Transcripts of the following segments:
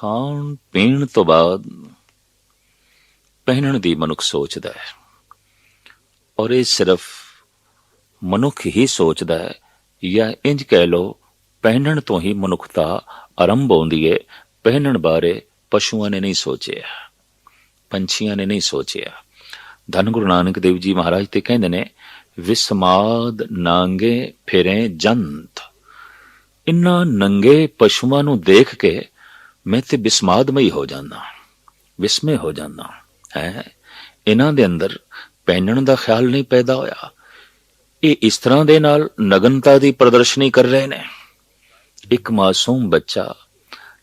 ਖਾਣ ਪੀਣ ਤੋਂ ਬਾਅਦ ਪਹਿਨਣ ਦੀ ਮਨੁੱਖ ਸੋਚਦਾ ਹੈ, ਔਰ ਇਹ ਸਿਰਫ ਮਨੁੱਖ ਹੀ ਸੋਚਦਾ ਹੈ, ਜਾਂ ਇੰਜ ਕਹਿ ਲਓ ਪਹਿਨਣ ਤੋਂ ਹੀ ਮਨੁੱਖਤਾ ਆਰੰਭ ਹੁੰਦੀ ਹੈ। ਪਹਿਨਣ ਬਾਰੇ ਪਸ਼ੂਆਂ ਨੇ ਨਹੀਂ ਸੋਚਿਆ, ਪੰਛੀਆਂ ਨੇ ਨਹੀਂ ਸੋਚਿਆ। ਧੰਨ ਗੁਰੂ ਨਾਨਕ ਦੇਵ ਜੀ ਮਹਾਰਾਜ ਤੇ ਕਹਿੰਦੇ ਨੇ, ਵਿਸਮਾਦ ਨਾਂਗੇ ਫਿਰੇ ਜੰਤ। ਇਨ੍ਹਾਂ ਨੰਗੇ ਪਸ਼ੂਆਂ ਨੂੰ ਦੇਖ ਕੇ ਮੈਂ ਤੇ ਵਿਸਮਾਦਮਈ ਹੋ ਜਾਂਦਾ, ਵਿਸਮੇ ਹੋ ਜਾਂਦਾ ਹੈ। ਇਹਨਾਂ ਦੇ ਅੰਦਰ ਪਹਿਨਣ ਦਾ ਖਿਆਲ ਨਹੀਂ ਪੈਦਾ ਹੋਇਆ। ਇਹ ਇਸ ਤਰ੍ਹਾਂ ਦੇ ਨਾਲ ਨਗਨਤਾ ਦੀ ਪ੍ਰਦਰਸ਼ਨੀ ਕਰ ਰਹੇ ਨੇ। ਇੱਕ ਮਾਸੂਮ ਬੱਚਾ,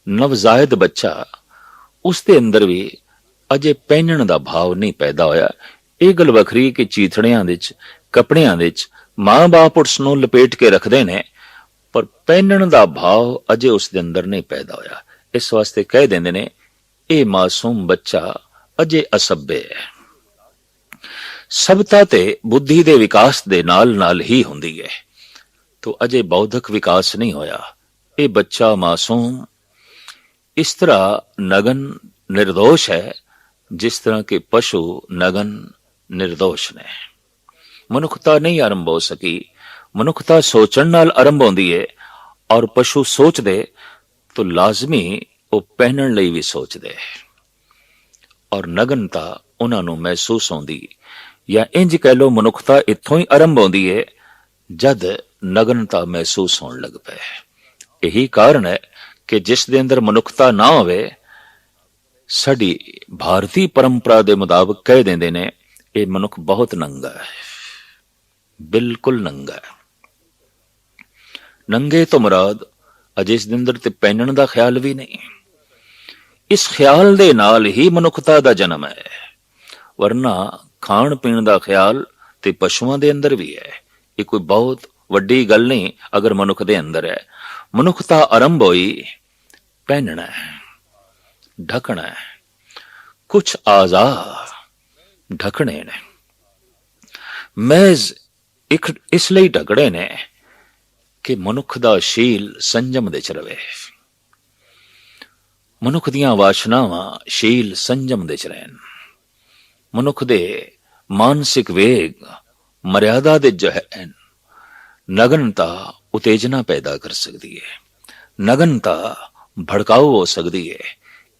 ਨਵਜ਼ਾਇਦ ਬੱਚਾ, ਉਸ ਦੇ ਅੰਦਰ ਵੀ ਅਜੇ ਪਹਿਨਣ ਦਾ ਭਾਵ ਨਹੀਂ ਪੈਦਾ ਹੋਇਆ। ਇਹ ਗੱਲ ਵੱਖਰੀ ਕਿ ਚੀਥੜਿਆਂ ਵਿੱਚ, ਕੱਪੜਿਆਂ ਵਿੱਚ ਮਾਂ-ਬਾਪ ਉਸ ਨੂੰ ਲਪੇਟ ਕੇ ਰੱਖਦੇ ਨੇ, ਪਰ ਪਹਿਨਣ ਦਾ ਭਾਵ ਅਜੇ ਉਸ ਦੇ ਅੰਦਰ ਨਹੀਂ ਪੈਦਾ ਹੋਇਆ। ਇਸ ਵਾਸਤੇ ਕਹਿ ਦਿੰਦੇ ਨੇ, ਇਹ ਮਾਸੂਮ ਬੱਚਾ ਅਜੇ ਅਸੱਭੇ ਹੈ। ਸਭਤਾ ਤੇ ਬੁੱਧੀ ਦੇ ਵਿਕਾਸ ਦੇ ਨਾਲ ਹੀ ਹੁੰਦੀ ਹੈ, ਤੋ ਅਜੇ ਬੌਧਿਕ ਵਿਕਾਸ ਨਹੀਂ ਹੋਇਆ। ਇਹ ਬੱਚਾ ਮਾਸੂਮ ਇਸ ਤਰ੍ਹਾਂ ਨਗਨ ਨਿਰਦੋਸ਼ ਹੈ, ਜਿਸ ਤਰ੍ਹਾਂ ਕਿ ਪਸ਼ੂ ਨਗਨ ਨਿਰਦੋਸ਼ ਨੇ। ਮਨੁੱਖਤਾ ਨਹੀਂ ਆਰੰਭ ਹੋ ਸਕੀ। ਮਨੁੱਖਤਾ ਸੋਚਣ ਨਾਲ ਆਰੰਭ ਹੁੰਦੀ ਹੈ, ਔਰ ਪਸ਼ੂ ਸੋਚਦੇ ਤਾਂ ਲਾਜ਼ਮੀ ਉਹ ਪਹਿਨਣ ਲਈ ਵੀ ਸੋਚਦੇ, ਔਰ ਨਗਨਤਾ ਉਹਨਾਂ ਨੂੰ ਮਹਿਸੂਸ ਹੁੰਦੀ। ਜਾਂ ਇੰਜ ਕਹਿ ਲਓ, ਮਨੁੱਖਤਾ ਇੱਥੋਂ ਹੀ ਆਰੰਭ ਹੁੰਦੀ ਹੈ ਜਦ ਨਗਨਤਾ ਮਹਿਸੂਸ ਹੋਣ ਲੱਗ ਪਏ। ਇਹੀ ਕਾਰਨ ਹੈ ਕਿ ਜਿਸ ਦੇ ਅੰਦਰ ਮਨੁੱਖਤਾ ਨਾ ਹੋਵੇ, ਸਾਡੀ ਭਾਰਤੀ ਪਰੰਪਰਾ ਦੇ ਮੁਤਾਬਕ ਕਹਿ ਦਿੰਦੇ ਨੇ, ਇਹ ਮਨੁੱਖ ਬਹੁਤ ਨੰਗਾ ਹੈ, ਬਿਲਕੁਲ ਨੰਗਾ ਹੈ। ਨੰਗੇ ਤੋਂ ਮੁਰਾਦ ਅਜੇ ਇਸ ਦੇ ਅੰਦਰ ਤੇ ਪਹਿਨਣ ਦਾ ਖਿਆਲ ਵੀ ਨਹੀਂ। ਇਸ ਖਿਆਲ ਦੇ ਨਾਲ ਹੀ ਮਨੁੱਖਤਾ ਦਾ ਜਨਮ ਹੈ, ਵਰਨਾ ਖਾਣ ਪੀਣ ਦਾ ਖਿਆਲ ਤੇ ਪਸ਼ੂਆਂ ਦੇ ਅੰਦਰ ਵੀ ਹੈ। ਇਹ ਕੋਈ ਬਹੁਤ ਵੱਡੀ ਗੱਲ ਨਹੀਂ ਅਗਰ ਮਨੁੱਖ ਦੇ ਅੰਦਰ ਹੈ। ਮਨੁੱਖਤਾ ਆਰੰਭ ਹੋਈ, ਪਹਿਨਣਾ ਹੈ, ਢਕਣਾ ਹੈ। ਕੁਛ ਆਜ਼ਾ ਢਕਣੇ ਨੇ, ਮਹਿਜ਼ ਇਸ ਲਈ ਢਕੜੇ ਨੇ ਕਿ ਮਨੁੱਖ ਦਾ ਸ਼ੀਲ ਸੰਜਮ ਦੇ ਚ ਰਵੇ। ਮਨੁੱਖ ਦੀਆਂ ਵਾਸ਼ਨਾਵਾਂ ਸ਼ੀਲ ਸੰਜਮ ਦੇ ਚ ਰਹਿਣ। ਮਨੁੱਖ ਦੇ ਮਾਨਸਿਕ ਵੇਗ ਮਰਿਆਦਾ ਦੇ ਜੋ ਹੈ, ਨਗਨਤਾ ਉਤੇਜਨਾ ਪੈਦਾ ਕਰ ਸਕਦੀ ਹੈ, ਨਗਨਤਾ ਭੜਕਾਊ ਹੋ ਸਕਦੀ ਹੈ।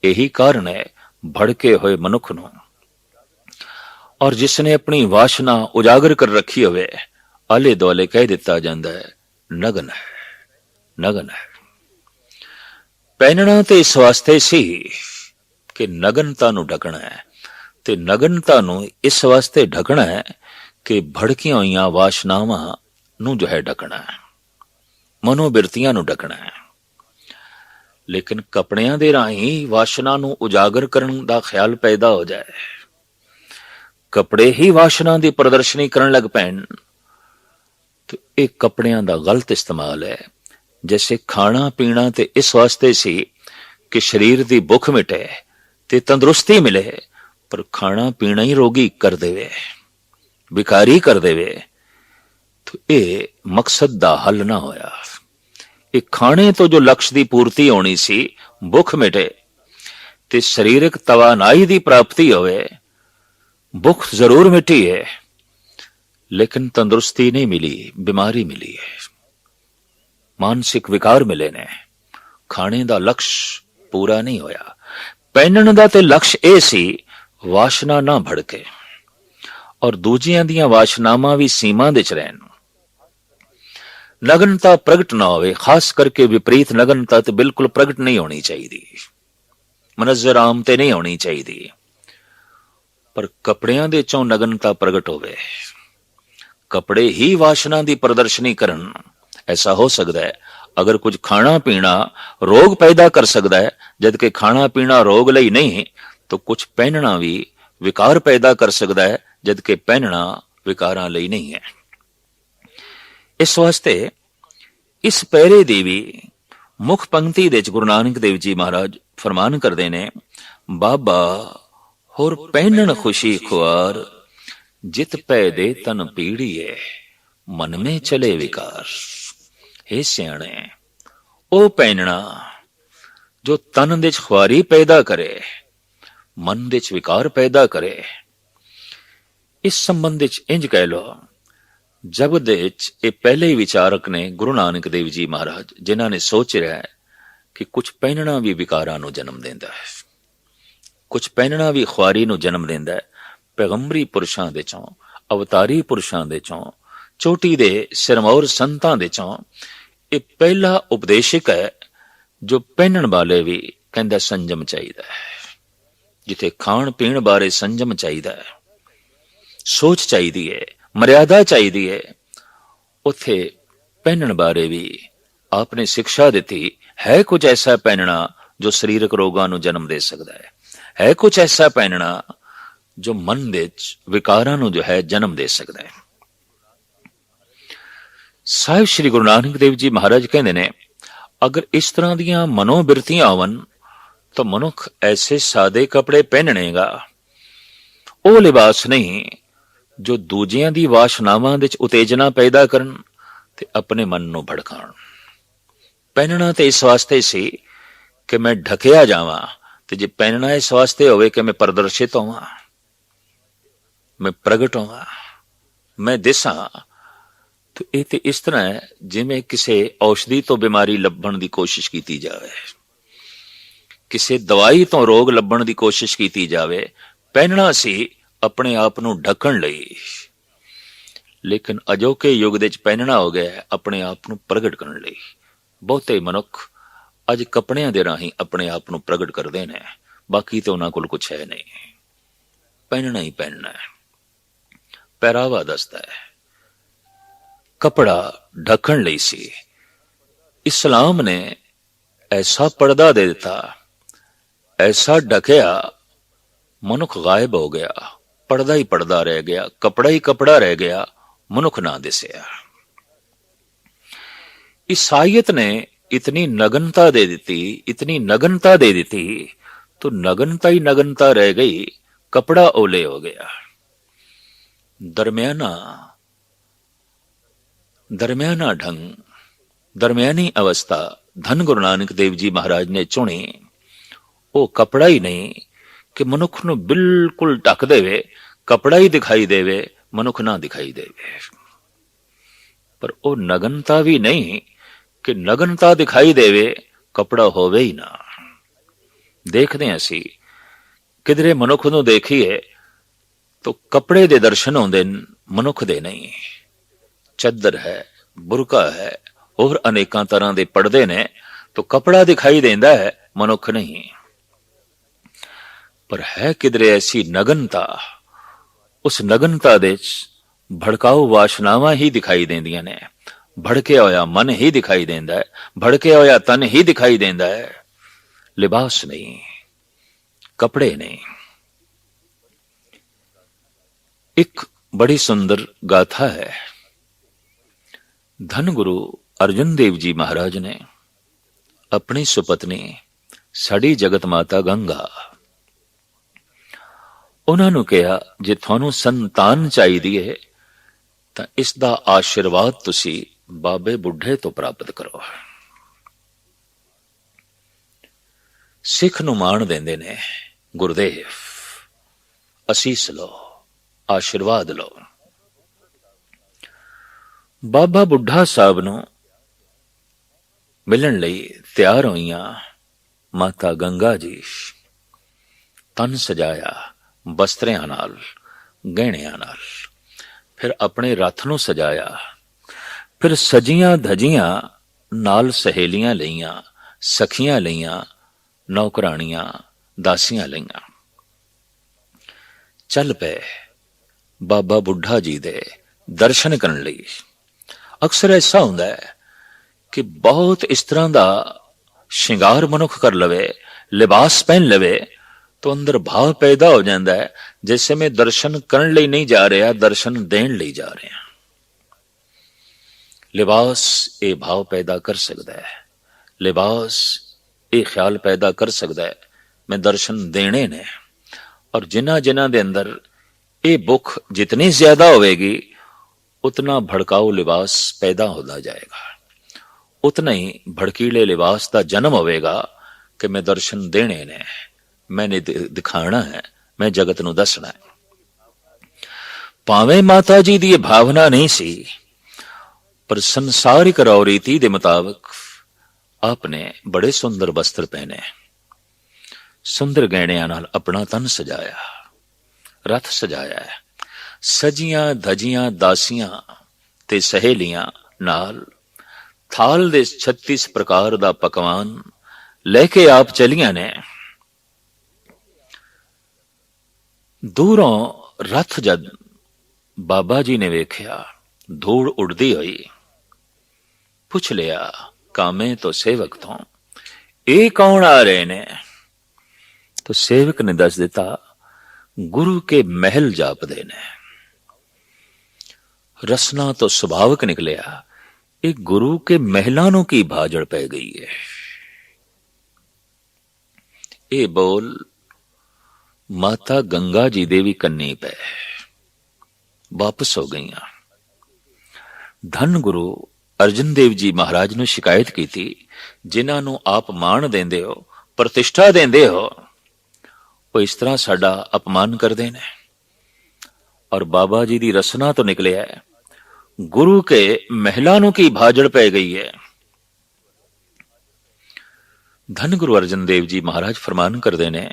ਇਹੀ ਕਾਰਨ ਹੈ ਭੜਕੇ ਹੋਏ ਮਨੁੱਖ ਨੂੰ, ਔਰ ਜਿਸਨੇ ਆਪਣੀ ਵਾਸ਼ਨਾ ਉਜਾਗਰ ਕਰ ਰੱਖੀ ਹੋਵੇ, ਆਲੇ ਦੁਆਲੇ ਕਹਿ ਦਿੱਤਾ ਜਾਂਦਾ ਹੈ ਨਗਨ ਹੈ, ਨਗਨ ਹੈ। ਪਹਿਨਣਾ ਤੇ ਇਸ ਵਾਸਤੇ ਸੀ ਕਿ ਨਗਨਤਾ ਨੂੰ ਢਕਣਾ ਹੈ, ਤੇ ਨਗਨਤਾ ਨੂੰ ਇਸ ਵਾਸਤੇ ਢਕਣਾ ਹੈ ਕਿ ਭੜਕੀਆਂ ਹੋਈਆਂ ਵਾਸ਼ਨਾਵਾਂ ਨੂੰ ਜੋ ਹੈ ਢਕਣਾ ਹੈ, ਮਨੋਬਿਰਤੀਆਂ ਨੂੰ ਢਕਣਾ ਹੈ। ਲੇਕਿਨ ਕੱਪੜਿਆਂ ਦੇ ਰਾਹੀਂ ਵਾਸ਼ਨਾ ਨੂੰ ਉਜਾਗਰ ਕਰਨ ਦਾ ਖਿਆਲ ਪੈਦਾ ਹੋ ਜਾਏ, ਕੱਪੜੇ ਹੀ ਵਾਸ਼ਨਾ ਦੀ ਪ੍ਰਦਰਸ਼ਨੀ ਕਰਨ ਲੱਗ ਪੈਣ, ਤੇ ਇਹ ਕੱਪੜਿਆਂ ਦਾ ਗਲਤ ਇਸਤੇਮਾਲ ਹੈ। ਜੈਸੇ ਖਾਣਾ ਪੀਣਾ ਤੇ ਇਸ ਵਾਸਤੇ ਸੀ ਕਿ ਸਰੀਰ ਦੀ ਭੁੱਖ ਮਿਟੇ ਤੇ ਤੰਦਰੁਸਤੀ ਮਿਲੇ, ਪਰ ਖਾਣਾ ਪੀਣਾ ਹੀ ਰੋਗੀ ਕਰ ਦੇਵੇ, ਬਿਕਾਰੀ ਕਰ ਦੇਵੇ, तो ਇਹ ਮਕਸਦ ਦਾ ਹੱਲ ਨਾ ਹੋਇਆ। ਇਹ ਖਾਣੇ ਤੋਂ ਜੋ ਲਕਸ਼ ਦੀ ਪੂਰਤੀ ਹੋਣੀ ਸੀ, ਭੁੱਖ ਮਿਟੇ ਤੇ ਸਰੀਰਕ ਤਵਾਨਾਈ ਦੀ ਪ੍ਰਾਪਤੀ ਹੋਵੇ। ਭੁੱਖ ਜ਼ਰੂਰ ਮਿਟੀ ਹੈ, ਲੇਕਿਨ ਤੰਦਰੁਸਤੀ ਨਹੀਂ ਮਿਲੀ, ਬਿਮਾਰੀ ਮਿਲੀ ਹੈ, ਮਾਨਸਿਕ ਵਿਕਾਰ ਮਿਲੇ ਨੇ। ਖਾਣੇ ਦਾ ਲਕਸ਼ ਪੂਰਾ ਨਹੀਂ ਹੋਇਆ। ਪਹਿਨਣ ਦਾ ਤੇ ਲਕਸ਼ ਇਹ ਸੀ ਵਾਸ਼ਨਾ ਨਾ ਭੜਕੇ, ਔਰ ਦੂਜਿਆਂ ਦੀਆਂ ਵਾਸ਼ਨਾਵਾਂ ਵੀ ਸੀਮਾ ਦੇ ਚ ਰਹਿਣ। ਨਗਨਤਾ ਪ੍ਰਗਟ ਨਾ ਹੋਵੇ, ਖਾਸ ਕਰਕੇ ਵਿਪਰੀਤ ਨਗਨਤਾ ਤੇ ਬਿਲਕੁਲ ਪ੍ਰਗਟ ਨਹੀਂ ਹੋਣੀ ਚਾਹੀਦੀ, ਮਨਜ਼ਰ ਆਮ ਤੇ ਨਹੀਂ ਹੋਣੀ ਚਾਹੀਦੀ। ਪਰ ਕੱਪੜਿਆਂ ਦੇ ਚੋਂ ਨਗਨਤਾ ਪ੍ਰਗਟ ਹੋਵੇ, ਕੱਪੜੇ ਹੀ ਵਾਸ਼ਨਾ ਦੀ ਪ੍ਰਦਰਸ਼ਨੀ ਕਰਨ। ਐਸਾ ਹੋ ਸਕਦਾ ਹੈ ਅਗਰ ਕੁਝ ਖਾਣਾ ਪੀਣਾ ਰੋਗ ਪੈਦਾ ਕਰ ਸਕਦਾ ਹੈ, ਜਦਕਿ ਖਾਣਾ ਪੀਣਾ ਰੋਗ ਲਈ ਨਹੀਂ, ਤਾਂ ਕੁਝ ਪਹਿਨਣਾ ਵੀ ਵਿਕਾਰ ਪੈਦਾ ਕਰ ਸਕਦਾ ਹੈ, ਜਦਕਿ ਪਹਿਨਣਾ ਵਿਕਾਰਾਂ ਲਈ ਨਹੀਂ ਹੈ। ਇਸ ਵਾਸਤੇ ਇਸ ਪਹਿਰੇ ਦੀ ਵੀ ਮੁੱਖ ਪੰਕਤੀ ਦੇ ਵਿੱਚ ਗੁਰੂ ਨਾਨਕ ਦੇਵ ਜੀ ਮਹਾਰਾਜ ਫਰਮਾਨ ਕਰਦੇ ਨੇ, ਬਾਬਾ ਹੋਰ ਪਹਿਨਣ ਖੁਸ਼ੀ ਖੁਆਰ, ਜਿਤ ਪੈ ਦੇ ਤਨ ਪੀੜੀਏ, ਮਨ ਮੇ ਚਲੇ ਵਿਕਾਰ। हे ਸਿਆਣੇ, ਉਹ ਪਹਿਨਣਾ ਜੋ ਤਨ ਦੇ ਚ ਖੁਆਰੀ ਪੈਦਾ ਕਰੇ, ਮਨ ਦੇ ਚ ਵਿਕਾਰ ਪੈਦਾ ਕਰੇ। ਇਸ ਸੰਬੰਧ ਵਿੱਚ ਇੰਜ ਕਹਿ ਲੋ, ਜਗਤ ਦੇ ਵਿੱਚ ਇਹ ਪਹਿਲੇ ਹੀ ਵਿਚਾਰਕ ਨੇ ਗੁਰੂ ਨਾਨਕ ਦੇਵ ਜੀ ਮਹਾਰਾਜ, ਜਿਨ੍ਹਾਂ ਨੇ ਸੋਚ ਰਿਹਾ ਕਿ ਕੁਝ ਪਹਿਨਣਾ ਵੀ ਵਿਕਾਰਾਂ ਨੂੰ ਜਨਮ ਦਿੰਦਾ ਹੈ, ਕੁਝ ਪਹਿਨਣਾ ਵੀ ਖੁਆਰੀ ਨੂੰ ਜਨਮ ਦਿੰਦਾ ਹੈ। ਪੈਗੰਬਰੀ ਪੁਰਸ਼ਾਂ ਦੇ ਚੋਂ, ਅਵਤਾਰੀ ਪੁਰਸ਼ਾਂ ਦੇ ਚੋਂ, ਚੋਟੀ ਦੇ ਸਿਰਮੌਰ ਸੰਤਾਂ ਦੇ ਚੋਂ ਇਹ ਪਹਿਲਾ ਉਪਦੇਸ਼ਕ ਹੈ ਜੋ ਪਹਿਨਣ ਵਾਲੇ ਵੀ ਕਹਿੰਦਾ ਸੰਜਮ ਚਾਹੀਦਾ ਹੈ। ਜਿੱਥੇ ਖਾਣ ਪੀਣ ਬਾਰੇ ਸੰਜਮ ਚਾਹੀਦਾ ਹੈ, ਸੋਚ ਚਾਹੀਦੀ ਹੈ, ਮਰਿਆਦਾ ਚਾਹੀਦੀ ਹੈ, ਉੱਥੇ ਪਹਿਨਣ ਬਾਰੇ ਵੀ ਆਪਨੇ ਸਿੱਖਿਆ ਦਿੱਤੀ ਹੈ। ਕੁਝ ਐਸਾ ਪਹਿਨਣਾ ਜੋ ਸਰੀਰਕ ਰੋਗਾਂ ਨੂੰ ਜਨਮ ਦੇ ਸਕਦਾ ਹੈ ਕੁਝ ਐਸਾ ਪਹਿਨਣਾ ਜੋ ਮਨ ਦੇ ਵਿੱਚ ਵਿਕਾਰਾਂ ਨੂੰ ਜੋ ਹੈ ਜਨਮ ਦੇ ਸਕਦਾ ਹੈ। ਸਾਹਿਬ ਸ੍ਰੀ ਗੁਰੂ ਨਾਨਕ ਦੇਵ ਜੀ ਮਹਾਰਾਜ ਕਹਿੰਦੇ ਨੇ, ਅਗਰ ਇਸ ਤਰ੍ਹਾਂ ਦੀਆਂ ਮਨੋਬਿਰਤੀਆਂ ਹੋਵਨ ਤਾਂ ਮਨੁੱਖ ਐਸੇ ਸਾਦੇ ਕੱਪੜੇ ਪਹਿਨਣੇਗਾ, ਉਹ ਲਿਬਾਸ ਨਹੀਂ ਜੋ ਦੂਜਿਆਂ ਦੀ ਵਾਸ਼ਨਾਵਾਂ ਵਿੱਚ ਉਤੇਜਨਾ ਪੈਦਾ ਕਰਨ ਤੇ ਆਪਣੇ ਮਨ ਨੂੰ ਭੜਕਾਉਣ। ਪਹਿਨਣਾ ਤੇ ਇਸ ਵਾਸਤੇ ਸੀ ਕਿ ਮੈਂ ਢਕਿਆ ਜਾਵਾਂ, ਤੇ ਜੇ ਪਹਿਨਣਾ ਇਸ ਵਾਸਤੇ ਹੋਵੇ ਕਿ ਮੈਂ ਪ੍ਰਦਰਸ਼ਿਤ ਹੋਵਾਂ, ਮੈਂ ਪ੍ਰਗਟ ਹੋਵਾਂ, ਮੈਂ ਦਿਸਾਂ, ਤੇ ਇਹ ਤੇ ਇਸ ਤਰ੍ਹਾਂ ਹੈ ਜਿਵੇਂ ਕਿਸੇ ਔਸ਼ਧੀ ਤੋਂ ਬਿਮਾਰੀ ਲੱਭਣ ਦੀ ਕੋਸ਼ਿਸ਼ ਕੀਤੀ ਜਾਵੇ, ਕਿਸੇ ਦਵਾਈ ਤੋਂ ਰੋਗ ਲੱਭਣ ਦੀ ਕੋਸ਼ਿਸ਼ ਕੀਤੀ ਜਾਵੇ। ਪਹਿਨਣਾ ਸੀ ਆਪਣੇ ਆਪ ਨੂੰ ਢੱਕਣ ਲਈ, ਲੇਕਿਨ ਅਜੋਕੇ ਯੁੱਗ ਦੇ ਵਿੱਚ ਪਹਿਨਣਾ ਹੋ ਗਿਆ ਆਪਣੇ ਆਪ ਨੂੰ ਪ੍ਰਗਟ ਕਰਨ ਲਈ। ਬਹੁਤੇ ਮਨੁੱਖ ਅੱਜ ਕੱਪੜਿਆਂ ਦੇ ਰਾਹੀਂ ਆਪਣੇ ਆਪ ਨੂੰ ਪ੍ਰਗਟ ਕਰਦੇ ਨੇ, ਬਾਕੀ ਤੇ ਉਹਨਾਂ ਕੋਲ ਕੁਛ ਹੈ ਨਹੀਂ। ਪਹਿਨਣਾ ਹੀ ਪਹਿਨਣਾ ਹੈ, ਪਹਿਰਾਵਾ ਦੱਸਦਾ ਹੈ। ਕਪੜਾ ਢੱਕਣ ਲਈ ਸੀ। ਇਸਲਾਮ ਨੇ ਐਸਾ ਪਰਦਾ ਦੇ ਦਿੱਤਾ, ਐਸਾ ਢਕਿਆ, ਮਨੁੱਖ ਗਾਇਬ ਹੋ ਗਿਆ, ਪਰਦਾ ਹੀ ਪਰਦਾ ਰਹਿ ਗਿਆ, ਕਪੜਾ ਹੀ ਕਪੜਾ ਰਹਿ ਗਿਆ, ਮਨੁੱਖ ਨਾ ਦਿਸਿਆ। ईसाइयत ने इतनी नगनता दे देती, इतनी नगनता दे देती, तो नगनता ही नगनता रह गई, कपड़ा ओले हो गया। दरमियाना ढंग, दरमियानी अवस्था धन गुरु नानक देव जी महाराज ने चुनी। वो कपड़ा ही नहीं कि मनुख नूं बिल्कुल ढक देवे, कपड़ा ही दिखाई देवे, मनुख ना दिखाई देवे। पर वो नगनता भी नहीं कि नगनता दिखाई देवे, कपड़ा होवे ही ना। देखते हैं असी किधरे मनुख नूं देखिए तो कपड़े दे दर्शन होंदे, मनुख दे नहीं। चद्दर है, बुरका है, और अनेकां तरह दे पड़दे ने, तो कपड़ा दिखाई देंदा है, मनुख नहीं। पर है किधरे ऐसी नगनता, उस नगनता दे भड़काऊ वासनावां ही दिखाई देंदियां ने। भड़के होया मन ही दिखाई देंदा है, भड़के होया तन ही दिखाई देंदा है, लिबास नहीं, कपड़े नहीं। एक बड़ी सुंदर गाथा है। धन गुरु अर्जुन देव जी महाराज ने अपनी सुपत्नी साड़ी जगत माता गंगा, उन्हां नूं कहा जे थानू संतान चाहिदी है तां इसदा आशीर्वाद तुसी बाबे बुढ़े तो प्राप्त करो। सिख नूं मान देंदे ने, गुरुदेव असीस लो, आशीर्वाद लो। बाबा बुढ़ा साहब नूं मिलण लई तैयार होईयां माता गंगा जी। तन सजाया बस्त्रियां नाल, गहणियां नाल, फिर अपने रथ नूं सजाया, फिर सजियां धजियां नाल सहेलियां लईयां, सखियां लईयां, नौकराणियां, दासियां लईयां। चल पे बाबा बुढ़ा जी दे दर्शन करन लई। अक्सर ऐसा हुंदा है कि बहुत इस तरह दा श्रृंगार मनुख कर लवे, लिबास पहन लवे, तो अंदर भाव पैदा हो जाता है जैसे मैं दर्शन करने लिए नहीं जा रहा, दर्शन देने लिए जा रहा। लिबास ये भाव पैदा कर सकता है, लिबास ये ख्याल पैदा कर सकता है मैं दर्शन देने ने। और जिन्हां जिन्हां दे अंदर ये भुख जितनी ज्यादा होगी उतना भड़काऊ लिबास पैदा होता जाएगा, उतना ही भड़कीले लिबास का जन्म होगा कि मैं दर्शन देने ने, मैंने दिखाना है, मैं जगत नूं दसना है। भावें माता जी की भावना नहीं सी, पर संसारिक रौ रीति के मुताबिक आपने बड़े सुंदर वस्त्र पहने, सुंदर गहणियां नाल अपना तन सजाया, रथ सजाया है। सजियां धजियां दासियां ते सहेलियां नाल थाल दे 36 प्रकार दा पकवान लेके आप चलियां ने। दूरों रथ जद बाबा जी ने वेख्या, धूड़ उड़दी हुई, पुछ लिया कामे तो सेवक तो, ये कौन आ रहे ने? तो सेवक ने दस दिता, गुरु के महल जापदे ने। रसना तो सुभावक निकलिया, एक गुरु के महलां नूं की भाजड़ पै गई है। ये बोल माता गंगा जी देवी कन्नी पे वापस हो गई। धन गुरु अर्जन देव जी महाराज ने शिकायत की थी, जिन्हां नूं आप मान देंदे हो, प्रतिष्ठा देंदे हो, वो इस तरह साडा अपमान करदे ने। और बाबा जी दी रसना तो निकले है, गुरु के महलां नूं की भाजड़ पै गई है। धन गुरु अर्जन देव जी महाराज फरमान करदे ने,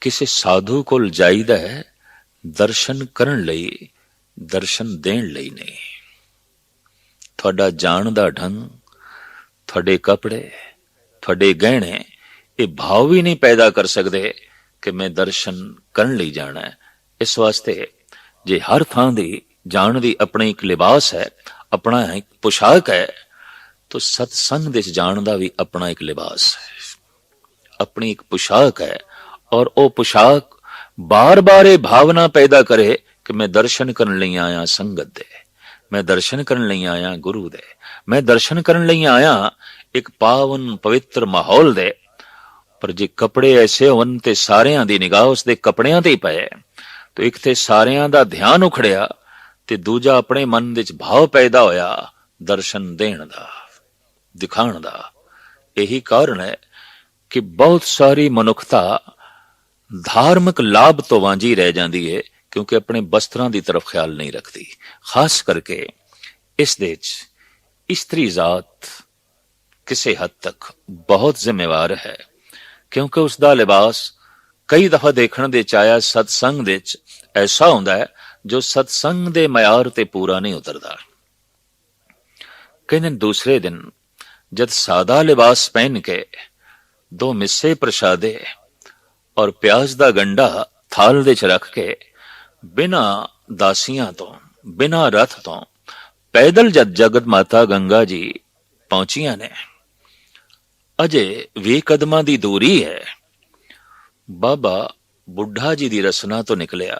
किसी साधु कोल जाईदा है दर्शन करन लई, दर्शन देण लई नहीं। थोड़ा जान दा ढंग, थोड़े कपड़े, थोड़े गहने ये भाव भी नहीं पैदा कर सकते कि मैं दर्शन करन लई जाना है। इस वास्ते जे हर थां दी जान दी अपनी एक लिबास है, अपना एक पोशाक है, तो सत्संग दे जान दा भी अपना एक लिबास है, अपनी एक पोशाक है। और वो पोशाक बार बार ये भावना पैदा करे कि मैं दर्शन करन लई आया संगत दे, मैं दर्शन करन लई आया गुरु दे, मैं दर्शन करन लई आया एक पावन पवित्र माहौल दे। पर जे कपड़े ऐसे होन ते सारियां दी निगाह उसदे कपड़ियां ते ही पए, तो एक ते सारियां दा ध्यान उखड़िया, ते दूजा अपने मन विच भाव पैदा होया दर्शन देण दा, दिखाण दा। यही कारण है कि बहुत सारी मनुखता धार्मिक लाभ तो वांझी रह जाती है, क्योंकि अपने वस्त्रां दी तरफ ख्याल नहीं रखती। खास करके इस देश स्त्री जात किसी हद तक बहुत जिम्मेवार है, क्योंकि उसका लिबास कई दफा देखने दे चाया सत्संग दे ऐसा होंदा है जो सत्संग दे मयार ते पूरा नहीं उतरदा। कई दिन दूसरे दिन जब सादा लिबास पहन के 2 मिस्से प्रसादे और प्याज दा गंडा थाल दे च रख के बिना दासियां तो बिना रथ तो पैदल जद जगत माता गंगा जी पहुंचिया ने, अजे 20 कदमां दी दूरी है, बाबा बुढ़ा जी दी रसना तो निकलिया।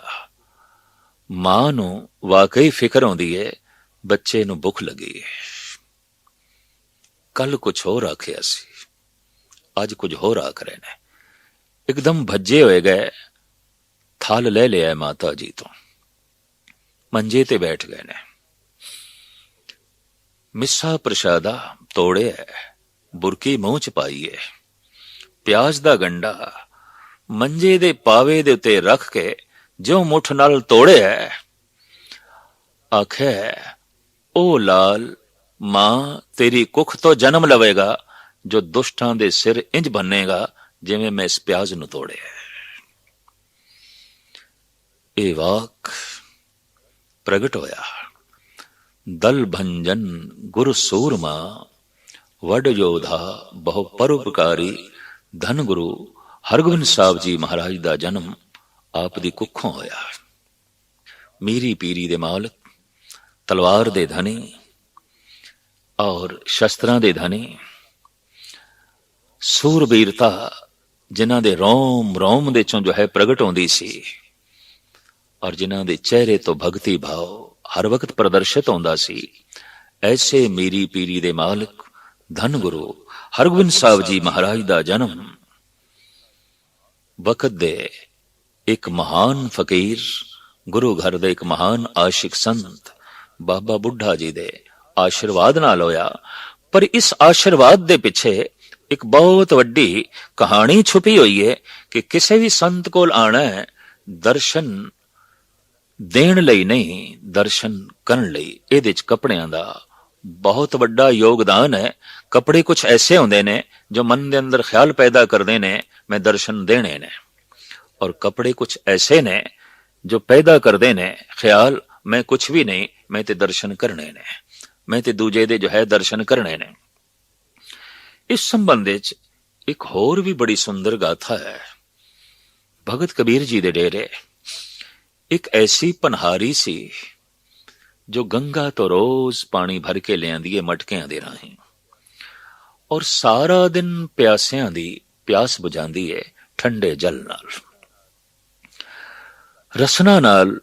मां नू वाकई फिक्र होंदी है, बच्चे नू भुख लगी है, कल कुछ होर आखिया सी, अज कुछ होर आख रहे ने। एकदम भज्जे होए गए, थाल ले लिया माता जी तो मंजे ते बैठ गए ने। मिस्सा प्रसादा तोड़े है, बुरकी मुंह च पाई है, प्याज दा गंडा मंजे दे पावे दे उते रख के जो मुठ नाल तोड़े है, आखे ओ लाल मां तेरी कुख तो जन्म लवेगा, जो दुष्टां दे सिर इंज बनेगा जिवें मैं इस प्याज नू तोड़े है। ए वाक प्रगट होया, दल भंजन गुरु सूरमा, वड योधा बहु परोपकारी। धन गुरु हरगोबिंद साहब जी महाराज दा जन्म आप दी कुखों होया। मीरी पीरी दे मालक, तलवार दे धनी और शस्त्रां दे धनी, सूरबीरता जिन्हां दे रोम रोम दे चों जो है प्रगट होंदी सी, और जिन्हां दे चेहरे तो भक्ति भाव हर वक्त प्रदर्शित होंदा सी। ऐसे मीरी पीरी दे मालक धन गुरु हरगोबिंद साहब जी महाराज दा जन्म वक्त दे एक महान फकीर, गुरु घर दे एक महान आशिक संत बाबा बुढ़ा जी दे आशीर्वाद नाल होया। पर इस आशीर्वाद दे पिछे ਇੱਕ ਬਹੁਤ ਵੱਡੀ ਕਹਾਣੀ ਛੁਪੀ ਹੋਈ ਹੈ ਕਿ ਕਿਸੇ ਵੀ ਸੰਤ ਕੋਲ ਆਣਾ ਹੈ ਦਰਸ਼ਨ ਦੇਣ ਲਈ ਨਹੀਂ, ਦਰਸ਼ਨ ਕਰਨ ਲਈ। ਇਹਦੇ ਚ ਕੱਪੜਿਆਂ ਦਾ ਬਹੁਤ ਵੱਡਾ ਯੋਗਦਾਨ ਹੈ। ਕੱਪੜੇ ਕੁਝ ਐਸੇ ਹੁੰਦੇ ਨੇ ਜੋ ਮਨ ਦੇ ਅੰਦਰ ਖਿਆਲ ਪੈਦਾ ਕਰਦੇ ਨੇ ਮੈਂ ਦਰਸ਼ਨ ਦੇਣੇ ਨੇ, ਔਰ ਕੱਪੜੇ ਕੁਝ ਐਸੇ ਨੇ ਜੋ ਪੈਦਾ ਕਰਦੇ ਨੇ ਖਿਆਲ ਮੈਂ ਕੁਝ ਵੀ ਨਹੀਂ, ਮੈਂ ਤੇ ਦਰਸ਼ਨ ਕਰਨੇ ਨੇ, ਮੈਂ ਤੇ ਦੂਜੇ ਦੇ ਜੋ ਹੈ ਦਰਸ਼ਨ ਕਰਨੇ ਨੇ। ਇਸ ਸੰਬੰਧ ਵਿੱਚ ਇੱਕ ਹੋਰ ਵੀ ਬੜੀ ਸੁੰਦਰ ਗਾਥਾ ਹੈ। ਭਗਤ ਕਬੀਰ ਜੀ ਦੇ ਡੇਰੇ ਇੱਕ ਐਸੀ ਪਨਹਾਰੀ ਸੀ ਜੋ ਗੰਗਾ ਤੋਂ ਰੋਜ਼ ਪਾਣੀ ਭਰ ਕੇ ਲਿਆਂਦੀ ਹੈ ਮਟਕਿਆਂ ਦੇ ਰਾਹੀਂ, ਔਰ ਸਾਰਾ ਦਿਨ ਪਿਆਸਿਆਂ ਦੀ ਪਿਆਸ ਬੁਝਾਉਂਦੀ ਹੈ ਠੰਡੇ ਜਲ ਨਾਲ। ਰਸਨਾ ਨਾਲ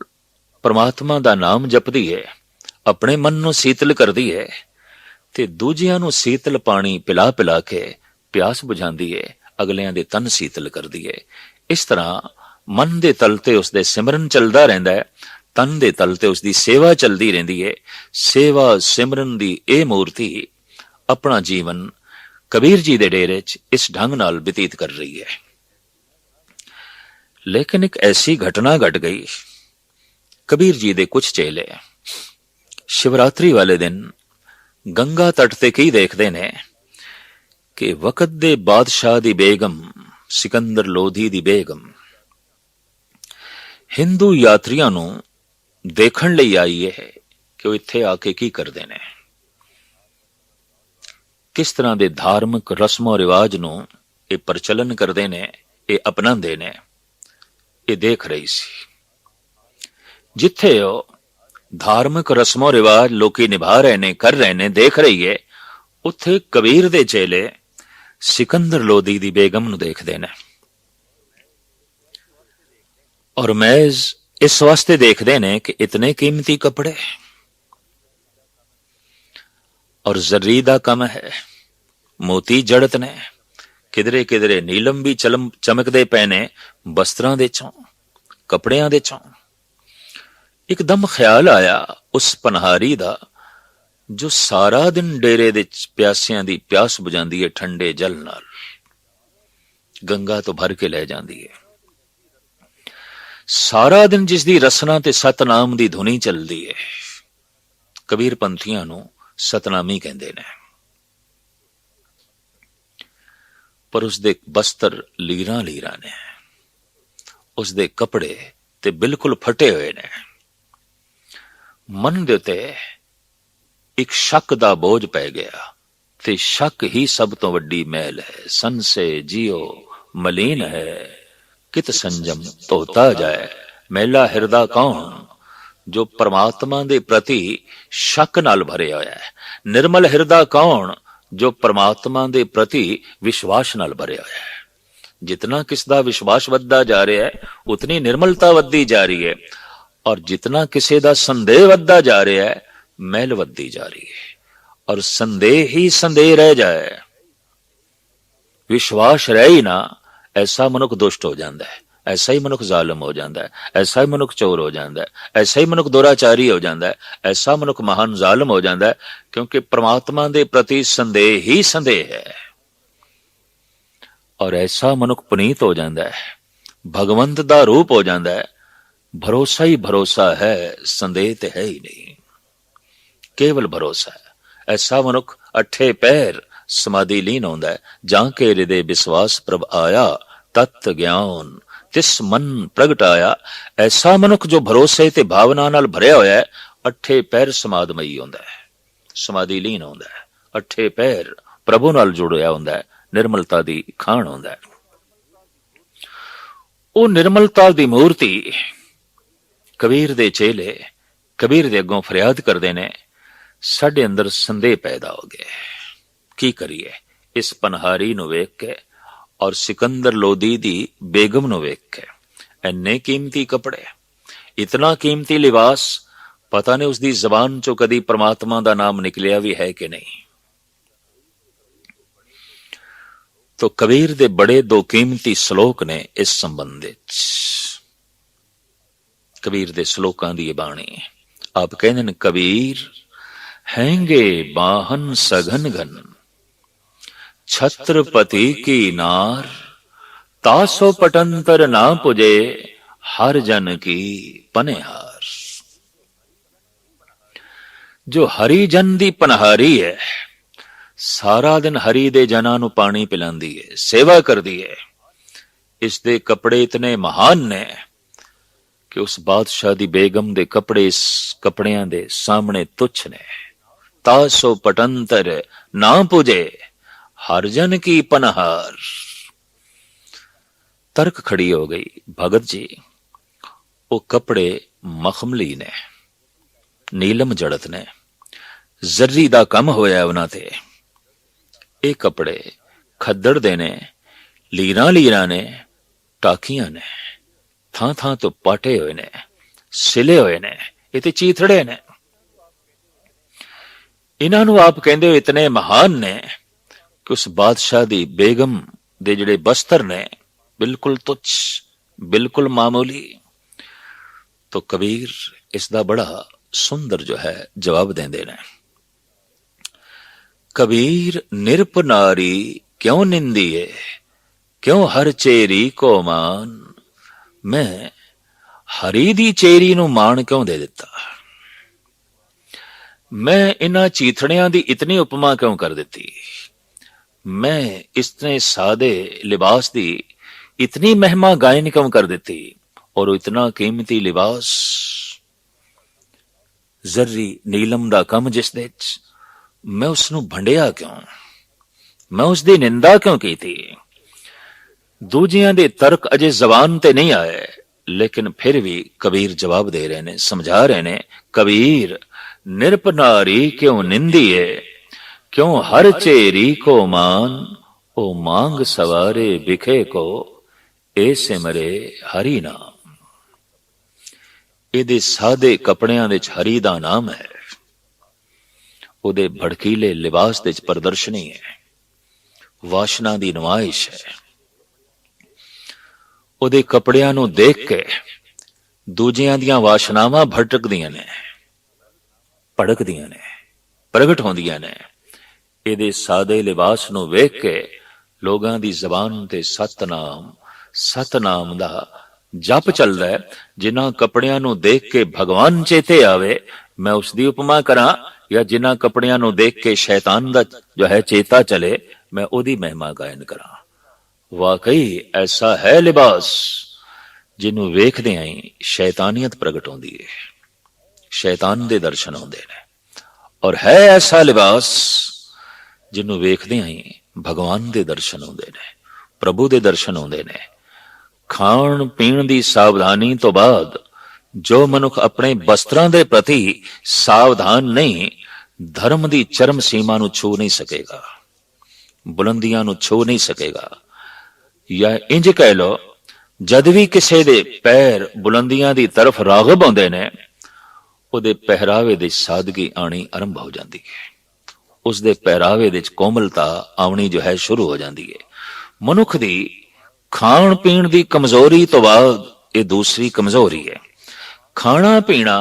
ਪਰਮਾਤਮਾ ਦਾ ਨਾਮ ਜਪਦੀ ਹੈ, ਆਪਣੇ ਮਨ ਨੂੰ ਸੀਤਲ ਕਰਦੀ ਹੈ ਤੇ ਦੂਜਿਆਂ ਨੂੰ ਸੀਤਲ ਪਾਣੀ ਪਿਲਾ ਪਿਲਾ ਕੇ ਪਿਆਸ ਬੁਝਾਉਂਦੀ ਹੈ, ਅਗਲਿਆਂ ਦੇ ਤਨ ਸੀਤਲ ਕਰਦੀ ਹੈ। ਇਸ ਤਰ੍ਹਾਂ ਮਨ ਦੇ ਤਲ ਤੇ ਉਸਦੇ ਸਿਮਰਨ ਚੱਲਦਾ ਰਹਿੰਦਾ ਹੈ, ਤਨ ਦੇ ਤਲ ਤੇ ਉਸਦੀ ਸੇਵਾ ਚੱਲਦੀ ਰਹਿੰਦੀ ਹੈ। ਸੇਵਾ ਸਿਮਰਨ ਦੀ ਇਹ ਮੂਰਤੀ ਆਪਣਾ ਜੀਵਨ ਕਬੀਰ ਜੀ ਦੇ ਡੇਰੇ 'ਚ ਇਸ ਢੰਗ ਨਾਲ ਬਤੀਤ ਕਰ ਰਹੀ ਹੈ। ਲੇਕਿਨ ਇੱਕ ਐਸੀ ਘਟਨਾ ਘਟ ਗਈ। ਕਬੀਰ ਜੀ ਦੇ ਕੁਝ ਚੇਲੇ ਸ਼ਿਵਰਾਤਰੀ ਵਾਲੇ ਦਿਨ ਗੰਗਾ ਤਟ ਤੇ ਕੀ ਦੇਖਦੇ ਨੇ ਕਿ ਵਕਤ ਦੇ ਬਾਦਸ਼ਾਹ ਦੀ ਬੇਗਮ ਸਿਕੰਦਰ ਲੋਧੀ ਦੀ ਬੇਗਮ ਹਿੰਦੂ ਯਾਤਰੀਆਂ ਨੂੰ ਦੇਖਣ ਲਈ ਆਈ ਹੈ ਕਿ ਉਹ ਇੱਥੇ ਆ ਕੇ ਕੀ ਕਰਦੇ ਨੇ, ਕਿਸ ਤਰ੍ਹਾਂ ਦੇ ਧਾਰਮਿਕ ਰਸਮੋ ਰਿਵਾਜ ਨੂੰ ਇਹ ਪ੍ਰਚਲਨ ਕਰਦੇ ਨੇ, ਇਹ ਅਪਣਾਉਂਦੇ ਨੇ, ਇਹ ਦੇਖ ਰਹੀ ਸੀ। ਜਿੱਥੇ ਉਹ ਧਾਰਮਿਕ ਰਸਮੋ ਰਿਵਾਜ ਲੋਕੀ ਨਿਭਾ ਰਹੇ ਨੇ, ਕਰ ਰਹੇ ਨੇ, ਦੇਖ ਰਹੀ ਹੈ, ਉੱਥੇ ਕਬੀਰ ਦੇ ਚੇਲੇ ਸਿਕੰਦਰ ਲੋਧੀ ਦੀ ਬੇਗਮ ਨੂੰ ਦੇਖਦੇ ਨੇ, ਔਰ ਮਹਿਜ਼ ਇਸ ਵਾਸਤੇ ਦੇਖਦੇ ਨੇ ਕਿ ਇਤਨੇ ਕੀਮਤੀ ਕੱਪੜੇ ਔਰ ਜ਼ਰੀ ਦਾ ਕੰਮ ਹੈ, ਮੋਤੀ ਜੜਤ ਨੇ, ਕਿਧਰੇ ਕਿਧਰੇ ਨੀਲਮ ਵੀ ਚਮਕਦੇ ਪਏ ਨੇ ਬਸਤਰਾਂ ਦੇ ਚੋਂ, ਕੱਪੜਿਆਂ ਦੇ ਚੋਂ। ਇੱਕਦਮ ਖਿਆਲ ਆਇਆ ਉਸ ਪਨਹਾਰੀ ਦਾ ਜੋ ਸਾਰਾ ਦਿਨ ਡੇਰੇ ਦੇ ਪਿਆਸਿਆਂ ਦੀ ਪਿਆਸ ਬੁਝਾਉਂਦੀ ਹੈ ਠੰਡੇ ਜਲ ਨਾਲ, ਗੰਗਾ ਤੋਂ ਭਰ ਕੇ ਲੈ ਜਾਂਦੀ ਹੈ। ਸਾਰਾ ਦਿਨ ਜਿਸ ਦੀ ਰਸਨਾ ਤੇ ਸਤਨਾਮ ਦੀ ਧੁਨੀ ਚੱਲਦੀ ਹੈ। ਕਬੀਰ ਪੰਥੀਆਂ ਨੂੰ ਸਤਨਾਮੀ ਕਹਿੰਦੇ ਨੇ, ਪਰ ਉਸਦੇ ਬਸਤਰ ਲੀਰਾਂ ਲੀਰਾਂ ਨੇ, ਉਸਦੇ ਕੱਪੜੇ ਤੇ ਬਿਲਕੁਲ ਫਟੇ ਹੋਏ ਨੇ। ਮਨ ਦੇ ਉੱਤੇ ਇੱਕ ਸ਼ੱਕ ਦਾ ਬੋਝ ਪੈ ਗਿਆ, ਤੇ ਸ਼ੱਕ ਹੀ ਸਭ ਤੋਂ ਵੱਡੀ ਮੈਲ ਹੈ। ਸੰਸੇ ਜੀਓ ਮਲੀਨ ਹੈ, ਕਿਤ ਸੰਜਮ ਧੋਤਾ ਜਾਏ, ਮੈਲਾ ਹਿਰਦਾ ਕੌਣ ਜੋ ਪਰਮਾਤਮਾ ਦੇ ਪ੍ਰਤੀ ਸ਼ੱਕ ਨਾਲ ਭਰਿਆ ਹੋਇਆ ਹੈ। ਨਿਰਮਲ ਹਿਰਦਾ ਕੌਣ ਜੋ ਪਰਮਾਤਮਾ ਦੇ ਪ੍ਰਤੀ ਵਿਸ਼ਵਾਸ ਨਾਲ ਭਰਿਆ ਹੋਇਆ ਹੈ। ਜਿਤਨਾ ਕਿਸ ਦਾ ਵਿਸ਼ਵਾਸ ਵੱਧਦਾ ਜਾ ਰਿਹਾ ਹੈ ਉਤਨੀ ਨਿਰਮਲਤਾ ਵੱਧਦੀ ਜਾ ਰਹੀ ਹੈ, ਔਰ ਜਿਤਨਾ ਕਿਸੇ ਦਾ ਸੰਦੇਹ ਵੱਧਦਾ ਜਾ ਰਿਹਾ ਹੈ ਮੈਲ ਵੱਧਦੀ ਜਾ ਰਹੀ ਹੈ। ਔਰ ਸੰਦੇਹ ਹੀ ਸੰਦੇਹ ਰਹਿ ਜਾਏ, ਵਿਸ਼ਵਾਸ ਰਹਿ ਹੀ ਨਾ, ਐਸਾ ਮਨੁੱਖ ਦੁਸ਼ਟ ਹੋ ਜਾਂਦਾ ਹੈ, ਐਸਾ ਹੀ ਮਨੁੱਖ ਜ਼ਾਲਮ ਹੋ ਜਾਂਦਾ ਹੈ, ਐਸਾ ਹੀ ਮਨੁੱਖ ਚੋਰ ਹੋ ਜਾਂਦਾ ਹੈ, ਐਸਾ ਹੀ ਮਨੁੱਖ ਦੁਰਾਚਾਰੀ ਹੋ ਜਾਂਦਾ ਹੈ, ਐਸਾ ਮਨੁੱਖ ਮਹਾਨ ਜ਼ਾਲਮ ਹੋ ਜਾਂਦਾ ਹੈ, ਕਿਉਂਕਿ ਪ੍ਰਮਾਤਮਾ ਦੇ ਪ੍ਰਤੀ ਸੰਦੇਹ ਹੀ ਸੰਦੇਹ ਹੈ। ਔਰ ਐਸਾ ਮਨੁੱਖ ਪੁਨੀਤ ਹੋ ਜਾਂਦਾ ਹੈ, ਭਗਵੰਤ ਦਾ ਰੂਪ ਹੋ ਜਾਂਦਾ ਹੈ। ਭਰੋਸਾ ਹੀ ਭਰੋਸਾ ਹੈ, ਸੰਦੇਹ ਤੇ ਹੈ ਹੀ ਨਹੀਂ, ਕੇਵਲ ਭਰੋਸਾ ਹੈ। ਐਸਾ ਮਨੁੱਖ ਅਠੇ ਪੈਰ ਸਮਾਧੀ ਲੀਨ ਹੁੰਦਾ ਹੈ। ਜਾਂ ਕੇ ਹਿਰਦੇ ਵਿਸ਼ਵਾਸ ਪ੍ਰਭ ਆਇਆ, ਤਤ ਗਿਆਨ ਤਿਸ ਮਨ ਪ੍ਰਗਟਾਇਆ। ਐਸਾ ਮਨੁੱਖ ਜੋ ਭਰੋਸੇ ਤੇ ਭਾਵਨਾ ਨਾਲ ਭਰਿਆ ਹੋਇਆ ਹੈ, ਅਠੇ ਪੈਰ ਸਮਾਧਮਈ ਹੁੰਦਾ ਹੈ, ਸਮਾਧੀ ਲੀਨ ਹੁੰਦਾ ਹੈ, ਅਠੇ ਪੈਰ ਪ੍ਰਭੂ ਨਾਲ ਜੁੜਿਆ ਹੁੰਦਾ ਹੈ, ਨਿਰਮਲਤਾ ਦੀ ਖਾਣ ਹੁੰਦਾ ਹੈ। ਉਹ ਨਿਰਮਲਤਾ ਦੀ ਮੂਰਤੀ ਕਬੀਰ ਦੇ ਚੇਲੇ ਕਬੀਰ ਦੇ ਅੱਗੋਂ ਫਰਿਆਦ ਕਰਦੇ ਨੇ, ਸਾਡੇ ਅੰਦਰ ਸੰਦੇਹ ਪੈਦਾ ਹੋ ਗਿਆ, ਕੀ ਕਰੀਏ? ਇਸ ਪਨਹਾਰੀ ਨੂੰ ਵੇਖ ਕੇ ਔਰ ਸਿਕੰਦਰ ਲੋਧੀ ਦੀ ਬੇਗਮ ਨੂੰ ਵੇਖ ਕੇ, ਇੰਨੇ ਕੀਮਤੀ ਕੱਪੜੇ, ਇਤਨਾ ਕੀਮਤੀ ਲਿਬਾਸ, ਪਤਾ ਨਹੀਂ ਉਸਦੀ ਜ਼ਬਾਨ ਚੋਂ ਕਦੀ ਪ੍ਰਮਾਤਮਾ ਦਾ ਨਾਮ ਨਿਕਲਿਆ ਵੀ ਹੈ ਕਿ ਨਹੀਂ। ਤੋ ਕਬੀਰ ਦੇ ਬੜੇ ਦੋ ਕੀਮਤੀ ਸ਼ਲੋਕ ਨੇ ਇਸ ਸੰਬੰਧ ਵਿੱਚ। ਕਬੀਰ ਦੇ ਸ਼ਲੋਕਾਂ ਦੀ ਇਹ ਬਾਣੀ ਆਪ ਕਹਿੰਦੇ ਨੇ, ਕਬੀਰ ਹੈਂਗੇ ਬਾਹਨ ਸઘਨ ਘਨ, छत्रपति की नार, तासो पटंतर ना पुजे, हर जन की पनेहार। जो हरि जन दी पनहारी है, सारा दिन हरि दे जनां नूं पानी पिलांदी है, सेवा करदी है। इसदे कपड़े इतने महान ने कि उस बादशाह दी बेगम दे कपड़े इस कपड़ियां दे सामने तुच्छ ने। तासो पटंतर ना पुजे, हर जन की पनहार। तर्क खड़ी हो गई, भगत जी वो कपड़े मखमली ने, नीलम जड़त ने, जर्री दा कम होया उन्हां ते। ये कपड़े खद्दड़ दे ने, लीरां लीरां ने, टाकियां ने, थां थां तो पाटे हुए ने, सिले हुए ने, ये ते चीथड़े ने। इन्हां नूं आप कहंदे हो इतने महान ने कि उस बादशाह दी बेगम दे जिहड़े बस्तर ने बिल्कुल तुच्छ, बिल्कुल मामूली। तो कबीर इसदा बड़ा सुंदर जो है जवाब देंदे ने। कबीर निरप नारी क्यों निंदिए, क्यों हर चेरी को मान। मैं हरी दी चेरी नूं मान क्यों दे दिता, मैं इन्हां चीथड़ियां दी इतनी उपमा क्यों कर दिती, मैं इतने सादे लिबास दी इतनी महिमा गायन क्यों कर देती, और इतना कीमती लिबास जर्री नीलम दा कम जिस दे मैं उसनूं भंडिया क्यों, मैं उसदी निंदा क्यों की थी। दूजियां दे तर्क अजे जबान ते नहीं आए, लेकिन फिर भी कबीर जवाब दे रहे ने, समझा रहे ने। कबीर निरप नारी क्यों निंदिए, क्यों हर चेरी को मान। ओ मांग सवारे बिखे को, ए सिमरे हरि नाम। ਇਹਦੇ ਸਾਦੇ ਕਪੜਿਆਂ ਦੇ ਵਿੱਚ ਹਰੀ ਦਾ ਨਾਮ ਹੈ, ਉਹਦੇ ਭੜਕੀਲੇ ਲਿਬਾਸ ਦੇ ਵਿੱਚ ਪ੍ਰਦਰਸ਼ਨੀ ਹੈ, ਵਾਸ਼ਨਾ ਦੀ ਨਮਾਇਸ਼ ਹੈ। ਉਹਦੇ ਕਪੜਿਆਂ ਨੂੰ ਦੇਖ ਕੇ ਦੂਜਿਆਂ ਦੀਆਂ ਵਾਸ਼ਨਾਵਾਂ ਭਟਕਦੀਆਂ ਨੇ, ਭੜਕਦੀਆਂ ਨੇ, ਪ੍ਰਗਟ ਹੁੰਦੀਆਂ ਨੇ। ਇਹਦੇ ਸਾਦੇ ਲਿਬਾਸ ਨੂੰ ਵੇਖ ਕੇ ਲੋਕਾਂ ਦੀ ਜ਼ਬਾਨ ਤੇ ਸਤਨਾਮ, ਸਤਨਾਮ ਦਾ जप चलता है। जिन्हां कपड़ियां नूं देख के भगवान चेते आवे, मैं उसकी उपमा करा, या जिन्हां कपड़ियां नूं देख के शैतान दा जो है चेता चले, मैं ओदी महिमा गायन करा। वाकई ऐसा है लिबास जिन्हों वेखदे ही शैतानियत प्रगट होंदी है, शैतान दे दर्शन होंदे ने। और है ऐसा लिबास जिन्हों वेखदे ही भगवान दे दर्शन होंदे ने, प्रभु दे दर्शन होंदे ने। खाण पीण दी सावधानी तो बाद जो मनुख अपने वस्त्रां दे प्रति सावधान नहीं, धर्म दी चरम सीमा नूं छू नहीं सकेगा, बुलंदियां नूं छू नहीं सकेगा। या इंज कह लो, जद भी किसी दे पैर बुलंदियां दी तरफ रागब होंदे ने, उहदे पहरावे दे सादगी आनी आरंभ हो जाती है, उसदे पहरावे दे कोमलता आनी जो है शुरू हो जाती है। मनुख दी खाण पीण दी कमजोरी तो बाद ये दूसरी कमजोरी है। खाना पीना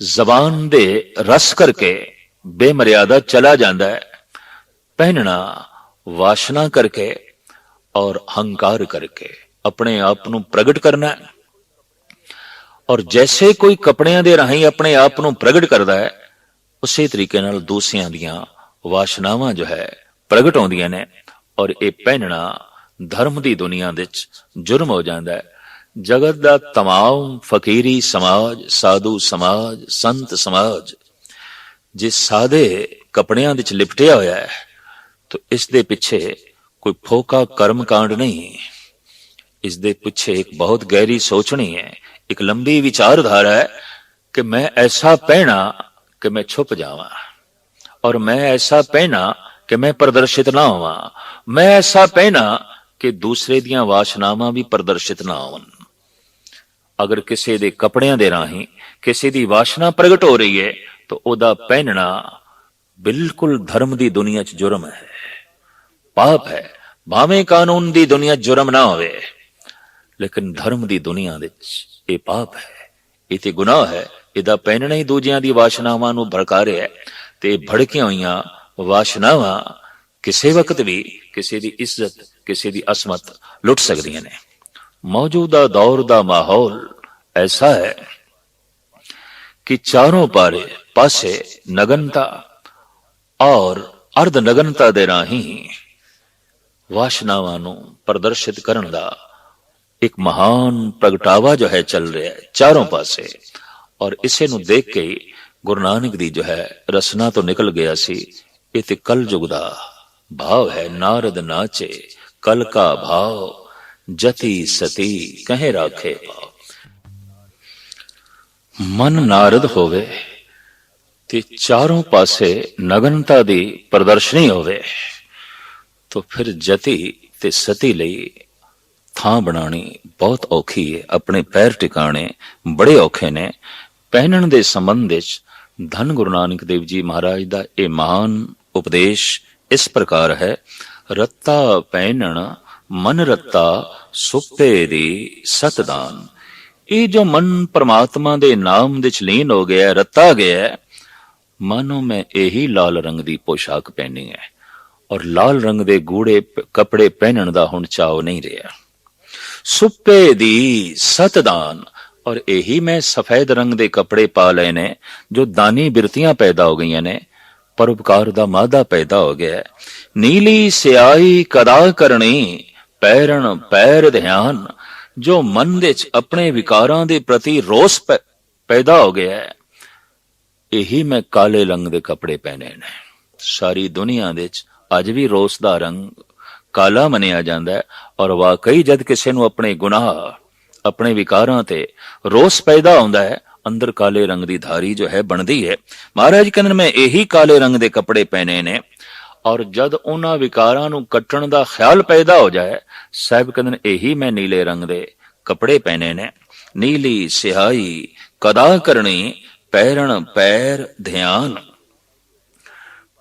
जबान दे रस करके बेमर्यादा चला जाता है, पहनना वासना करके और हंकार करके अपने आप नूं प्रगट करना है। और जैसे कोई कपड़ियां दे राहीं अपने आप नूं प्रगट करता है, उसी तरीके नाल दूसरियां दियां वासनावां जो है प्रगट होंदियां ने। और ये पहनना धर्म की दुनिया विच जुर्म हो जाता है। जगत का तमाम फकीरी समाज, साधु समाज, संत समाज जिस सादे कपड़ियां विच लिपटिया होया है, तो इस दे पिछे कोई फोका कर्म कांड नहीं, इस दे पिछे एक बहुत गहरी सोचनी है, एक लंबी विचारधारा है कि मैं ऐसा पहना कि मैं छुप जावां, और मैं ऐसा पहना कि मैं प्रदर्शित ना होवां, मैं ऐसा पहना कि दूसरे दियां वासनावां भी प्रदर्शित ना होवन। अगर किसी दे कपड़ियां दे राहीं किसी दी वासना प्रगट हो रही है, तो ओदा पहनना बिल्कुल धर्म दी दुनिया च जुर्म है, पाप है। भावें कानून दी दुनिया जुर्म ना होवे, लेकिन धर्म दी दुनिया विच ये पाप है, ये ते गुनाह है। इहदा पहनना ही दूजियां दी वासनावां नूं भड़का रिहा है, ते भड़कियां होईयां वासनावां ਕਿਸੇ ਵਕਤ ਵੀ ਕਿਸੇ ਦੀ ਇੱਜ਼ਤ, ਕਿਸੇ ਦੀ ਅਸਮਤ ਲੁੱਟ ਸਕਦੀਆਂ ਨੇ। ਮੌਜੂਦਾ ਦੌਰ ਦਾ ਮਾਹੌਲ ਐਸਾ ਹੈ ਕਿ ਚਾਰੋਂ ਪਾਸੇ ਨਗਨਤਾ ਔਰ ਅਰਧ ਨਗਨਤਾ ਦੇ ਰਾਹੀਂ ਵਾਸ਼ਨਾਵਾਂ ਨੂੰ ਪ੍ਰਦਰਸ਼ਿਤ ਕਰਨ ਦਾ ਇੱਕ ਮਹਾਨ ਪ੍ਰਗਟਾਵਾ ਜੋ ਹੈ ਚੱਲ ਰਿਹਾ ਹੈ ਚਾਰੋਂ ਪਾਸੇ। ਔਰ ਇਸੇ ਨੂੰ ਦੇਖ ਕੇ ਗੁਰੂ ਨਾਨਕ ਦੀ ਜੋ ਹੈ ਰਸਨਾ ਤੋਂ ਨਿਕਲ ਗਿਆ ਸੀ, ਇਹ ਤੇ ਕਲਯੁਗ ਦਾ ਭਾਵ ਹੈ। ਨਾਰਦ ਨਾਚੇ ਕਲ ਕਾ ਭਾਵ, ਜਤੀ ਸਤੀ ਕਹੇ ਰਾਖੇ ਭਾਵ। ਮਨ ਨਾਰਦ ਹੋਵੇ ਤੇ ਚਾਰੋਂ ਪਾਸੇ ਨਗਨਤਾ ਦੀ ਪ੍ਰਦਰਸ਼ਨੀ ਹੋਵੇ, ਤਾਂ ਫਿਰ ਜਤੀ ਤੇ ਸਤੀ ਲਈ ਥਾਂ ਬਣਾਉਣੀ ਬਹੁਤ ਔਖੀ ਹੈ। ਆਪਣੇ ਪੈਰ ਟਿਕਾਣੇ ਬੜੇ ਔਖੇ ਨੇ। ਪਹਿਨਣ ਦੇ ਸੰਬੰਧ ਵਿੱਚ ਧੰਨ ਗੁਰੂ ਨਾਨਕ ਦੇਵ ਜੀ ਮਹਾਰਾਜ ਦਾ ਇਹ ਮਹਾਨ ਉਪਦੇਸ਼ ਇਸ ਪ੍ਰਕਾਰ ਹੈ। ਰੱਤਾ ਪਹਿਨਣ ਮਨ ਰੱਤਾ, ਸੁਪੇ ਦੀ ਸਤਦਾਨ। ਇਹ ਜੋ ਮਨ ਪਰਮਾਤਮਾ ਦੇ ਨਾਮ ਵਿੱਚ ਲੀਨ ਹੋ ਗਿਆ, ਰੱਤਾ ਗਿਆ, ਮਾਨੋ ਮੈਂ ਇਹੀ ਲਾਲ ਰੰਗ ਦੀ ਪੋਸ਼ਾਕ ਪਹਿਨੀ ਹੈ ਔਰ ਲਾਲ ਰੰਗ ਦੇ ਗੂੜੇ ਕੱਪੜੇ ਪਹਿਨਣ ਦਾ ਹੁਣ ਚਾਅ ਨਹੀਂ ਰਿਹਾ। ਸੁਪੇ ਦੀ ਸਤਦਾਨ, ਔਰ ਇਹੀ ਮੈਂ ਸਫੈਦ ਰੰਗ ਦੇ ਕੱਪੜੇ ਪਾ ਲਏ ਨੇ ਜੋ ਦਾਨੀ ਬਿਰਤੀਆਂ ਪੈਦਾ ਹੋ ਗਈਆਂ ਨੇ, ਪਰਉਪਕਾਰ ਦਾ ਮਾਦਾ ਪੈਦਾ ਹੋ ਗਿਆ। ਨੀਲੀ ਸਿਆਹੀ ਕਦਾ ਕਰਨੀ, ਪੈਰਣ ਪੈਰ ਧਿਆਨ। ਜੋ ਮਨ ਵਿੱਚ ਆਪਣੇ ਵਿਕਾਰਾਂ ਦੇ ਪ੍ਰਤੀ ਰੋਸ ਪੈਦਾ ਹੋ ਗਿਆ, ਇਹੀ ਮੈਂ ਕਾਲੇ ਰੰਗ ਦੇ ਕੱਪੜੇ ਪਹਿਨੇ ਨੇ। ਸਾਰੀ ਦੁਨੀਆ ਵਿੱਚ ਅੱਜ ਵੀ ਰੋਸ ਦਾ ਰੰਗ ਕਾਲਾ ਮੰਨਿਆ ਜਾਂਦਾ ਹੈ, ਔਰ ਵਾਕਈ ਜਦ ਕਿਸੇ ਨੂੰ ਆਪਣੇ ਗੁਨਾਹ, ਆਪਣੇ ਵਿਕਾਰਾਂ ਤੇ ਰੋਸ ਪੈਦਾ ਹੁੰਦਾ ਹੈ, ਅੰਦਰ ਕਾਲੇ ਰੰਗ ਦੀ ਧਾਰੀ ਜੋ ਹੈ ਬਣਦੀ ਹੈ। ਮਹਾਰਾਜ ਕਹਿੰਦੇ ਮੈਂ ਇਹੀ ਕਾਲੇ ਰੰਗ ਦੇ ਕੱਪੜੇ ਪਹਿਨੇ ਨੇ, ਔਰ ਜਦ ਉਹਨਾਂ ਵਿਕਾਰਾਂ ਨੂੰ ਕੱਟਣ ਦਾ ਖਿਆਲ ਪੈਦਾ ਹੋ ਜਾਏ, ਸਾਹਿਬ ਕਹਿੰਦੇ ਇਹੀ ਮੈਂ ਨੀਲੇ ਰੰਗ ਦੇ ਕੱਪੜੇ ਪਹਿਨੇ ਨੇ। ਨੀਲੀ ਸਿਆਹੀ ਕਦਾ ਕਰਨੀ, ਪੈਰਣ ਪੈਰ ਧਿਆਨ।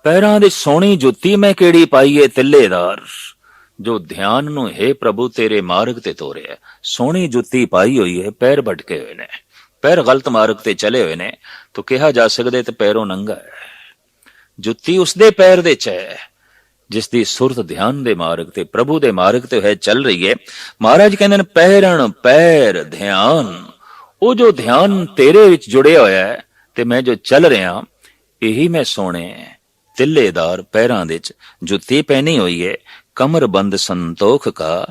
ਪੈਰਾਂ ਦੇ ਸੋਹਣੀ ਜੁੱਤੀ ਮੈਂ ਕਿਹੜੀ ਪਾਈਏ ਤਿੱਲੇਦਾਰ, ਜੋ ਧਿਆਨ ਨੂੰ ਹੈ ਪ੍ਰਭੂ ਤੇਰੇ ਮਾਰਗ ਤੇ ਤੋਰਿਆ। ਸੋਹਣੀ ਜੁੱਤੀ ਪਾਈ ਹੋਈ ਹੈ, ਪੈਰ ਭਟਕੇ ਹੋਏ ਨੇ, ਪੈਰ ਗਲਤ ਮਾਰਗ ਤੇ ਚਲੇ ਹੋਏ ਨੇ, ਤਾਂ ਕਿਹਾ ਜਾ ਸਕਦਾ ਤੇ ਪੈਰੋਂ ਨੰਗਾ ਹੈ। ਜੁੱਤੀ ਉਸਦੇ ਪੈਰ ਦੇ ਚ ਹੈ ਜਿਸ ਦੀ ਸੁਰਤ ਧਿਆਨ ਦੇ ਮਾਰਗ ਤੇ, ਪ੍ਰਭੂ ਦੇ ਮਾਰਗ ਤੇ ਹੈ ਚੱਲ ਰਹੀ ਹੈ। ਮਹਾਰਾਜ ਕਹਿੰਦੇ ਨੇ ਪੈਰਣ ਪੈਰ ਧਿਆਨ। ਉਹ ਜੋ ਧਿਆਨ ਤੇਰੇ ਵਿੱਚ ਜੁੜਿਆ ਹੋਇਆ ਹੈ ਤੇ ਮੈਂ ਜੋ ਚੱਲ ਰਿਹਾ, ਇਹੀ ਮੈਂ ਸੋਹਣੇ ਤਿੱਲੇਦਾਰ ਪੈਰਾਂ ਵਿੱਚ ਜੁੱਤੀ ਪਹਿਨੀ ਹੋਈ ਹੈ। ਕਮਰ ਬੰਦ ਸੰਤੋਖ ਕਾ,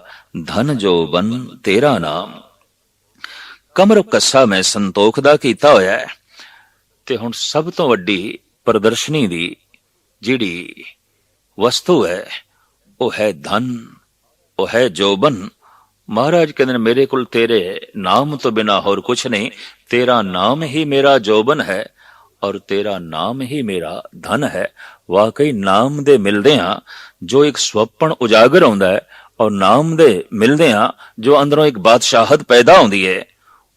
ਧਨ ਜੋ ਬਨ ਤੇਰਾ ਨਾਮ। ਕਮਰ ਕੱਸਾ ਮੈਂ ਸੰਤੋਖ ਦਾ ਕੀਤਾ ਹੋਇਆ ਹੈ। ਤੇ ਹੁਣ ਸਭ ਤੋਂ ਵੱਡੀ ਪ੍ਰਦਰਸ਼ਨੀ ਦੀ ਜਿਹੜੀ ਵਸਤੂ ਹੈ ਉਹ ਹੈ ਧਨ, ਉਹ ਹੈ ਜੋਬਨ। ਮਹਾਰਾਜ ਕਹਿੰਦੇ ਨੇ ਮੇਰੇ ਕੋਲ ਤੇਰੇ ਨਾਮ ਤੋਂ ਬਿਨਾ ਹੋਰ ਕੁਛ ਨਹੀਂ, ਤੇਰਾ ਨਾਮ ਹੀ ਮੇਰਾ ਜੋਬਨ ਹੈ ਔਰ ਤੇਰਾ ਨਾਮ ਹੀ ਮੇਰਾ ਧਨ ਹੈ। ਵਾਕਈ ਨਾਮ ਦੇ ਮਿਲਦਿਆਂ ਜੋ ਇੱਕ ਸੁਪਨ ਉਜਾਗਰ ਹੁੰਦਾ ਹੈ, ਔਰ ਨਾਮ ਦੇ ਮਿਲਦਿਆਂ ਜੋ ਅੰਦਰੋਂ ਇੱਕ ਬਾਦਸ਼ਾਹਤ ਪੈਦਾ ਹੁੰਦੀ ਹੈ,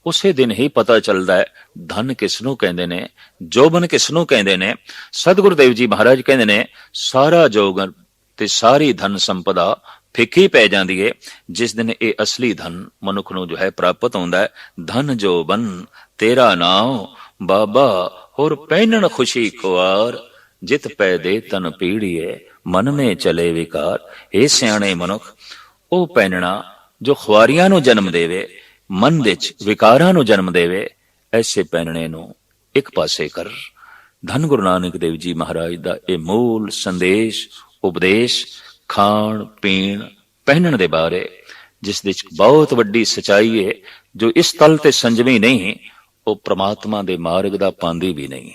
ਉਸੇ ਦਿਨ ਹੀ ਪਤਾ ਚੱਲਦਾ ਹੈ ਧਨ ਕਿਸ ਨੂੰ ਕਹਿੰਦੇ ਨੇ, ਜੋਬਨ ਕਿਸ ਨੂੰ ਕਹਿੰਦੇ ਨੇ। ਸਤਿਗੁਰੂ ਦੇਵ ਜੀ ਮਹਾਰਾਜ ਕਹਿੰਦੇ ਨੇ ਸਾਰਾ ਜੋਬਨ ਤੇ ਸਾਰੀ ਧਨ ਸੰਪਦਾ ਫਿੱਕੀ ਪੈ ਜਾਂਦੀ ਹੈ ਜਿਸ ਦਿਨ ਇਹ ਅਸਲੀ ਧਨ ਮਨੁੱਖ ਨੂੰ ਜੋ ਹੈ ਪ੍ਰਾਪਤ ਹੁੰਦਾ ਹੈ। ਧਨ ਜੋਬਨ ਤੇਰਾ ਨਾਮ ਬਾਬਾ, ਹੋਰ ਪਹਿਨਣ ਖੁਸ਼ੀ ਖੁਆਰ, ਜਿਤ ਪੈ ਦੇ ਤਨ ਪੀੜੀਏ ਮਨ ਮੇ ਚਲੇ ਵਿਕਾਰ। ਇਹ ਸਿਆਣੇ ਮਨੁੱਖ ਉਹ ਪਹਿਨਣਾ ਜੋ ਖੁਆਰੀਆਂ ਨੂੰ ਜਨਮ ਦੇਵੇ, ਮਨ ਵਿੱਚ ਵਿਕਾਰਾਂ ਨੂੰ ਜਨਮ ਦੇਵੇ, ਐਸੇ ਪਹਿਨਣੇ ਨੂੰ ਇੱਕ ਪਾਸੇ ਕਰ। ਧੰਨ ਗੁਰੂ ਨਾਨਕ ਦੇਵ ਜੀ ਮਹਾਰਾਜ ਦਾ ਇਹ ਮੂਲ ਸੰਦੇਸ਼ ਉਪਦੇਸ਼ ਖਾਣ ਪੀਣ ਪਹਿਨਣ ਦੇ ਬਾਰੇ, ਜਿਸ ਵਿੱਚ ਬਹੁਤ ਵੱਡੀ ਸਚਾਈ ਹੈ। ਜੋ ਇਸ ਤਲ ਤੇ ਸੰਜਮੀ ਨਹੀਂ, ਉਹ ਪ੍ਰਮਾਤਮਾ ਦੇ ਮਾਰਗ ਦਾ ਪਾਂਦੀ ਵੀ ਨਹੀਂ।